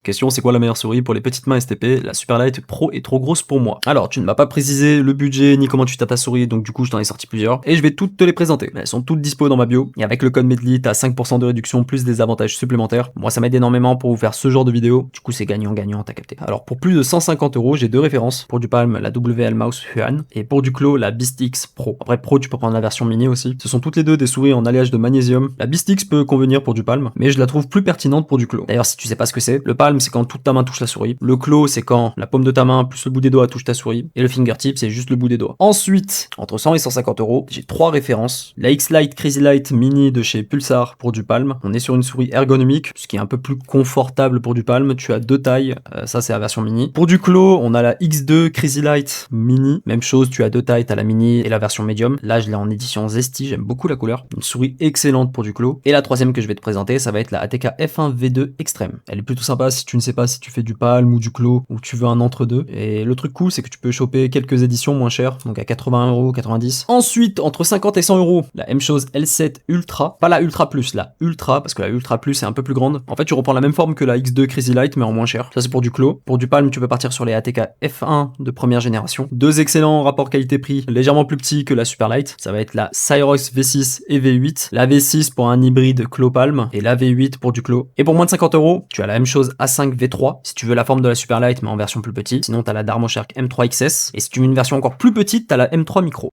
Question, c'est quoi la meilleure souris pour les petites mains STP? La Superlight Pro est trop grosse pour moi. Alors, tu ne m'as pas précisé le budget ni comment tu tapes ta souris, donc du coup, je t'en ai sorti plusieurs. Et je vais toutes te les présenter. Elles sont toutes dispo dans ma bio. Et avec le code MEDLI, t'as 5% de réduction plus des avantages supplémentaires. Moi, ça m'aide énormément pour vous faire ce genre de vidéo. Du coup, c'est gagnant-gagnant, t'as capté. Alors, pour plus de 150 euros, j'ai deux références. Pour du Palm, la WL Mouse Huan. Et pour du Claw, la Beast-X Pro. Après, Pro, tu peux prendre la version mini aussi. Ce sont toutes les deux des souris en alliage de magnésium. La Beast-X peut convenir pour du Palm, mais je la trouve plus pertinente pour du Claw. D'ailleurs, si tu sais pas ce que c'est, le Palm, c'est quand toute ta main touche la souris. Le claw, c'est quand la paume de ta main plus le bout des doigts touche ta souris. Et le fingertip, c'est juste le bout des doigts. Ensuite, entre 100 et 150 euros, j'ai trois références. La X-Lite Crazy Light Mini de chez Pulsar pour du Palm. On est sur une souris ergonomique, ce qui est un peu plus confortable pour du Palm. Tu as deux tailles, ça c'est la version mini. Pour du claw, on a la X2 Crazy Light Mini. Même chose, tu as deux tailles, t'as la mini et la version medium. Là, je l'ai en édition Zesty, j'aime beaucoup la couleur. Une souris excellente pour du claw. Et la troisième que je vais te présenter, ça va être la ATK F1 V2 Extreme. Elle est plutôt sympa si tu ne sais pas si tu fais du Palm ou du claw, ou tu veux un entre-deux. Et le truc cool, c'est que tu peux choper quelques éditions moins chères, donc à 80 euros, 90. Ensuite, entre 50 et 100 euros, la M-Chose L7 Ultra. Pas la Ultra Plus, la Ultra, parce que la Ultra Plus est un peu plus grande. En fait, tu reprends la même forme que la X2 Crazy Light, mais en moins cher. Ça, c'est pour du claw. Pour du Palm, tu peux partir sur les ATK F1 de première génération. Deux excellents rapports qualité-prix, légèrement plus petits que la Superlight. Ça va être la Cyrox V6 et V8. La V6 pour un hybride claw-palm, et la V8 pour du claw. Et pour moins de 50 euros, tu as la M-Chose A5 V3, si tu veux la forme de la Superlight, mais en version plus petite. Sinon, t'as la Darmo Shark M3 XS. Et si tu veux une version encore plus petite, t'as la M3 Micro.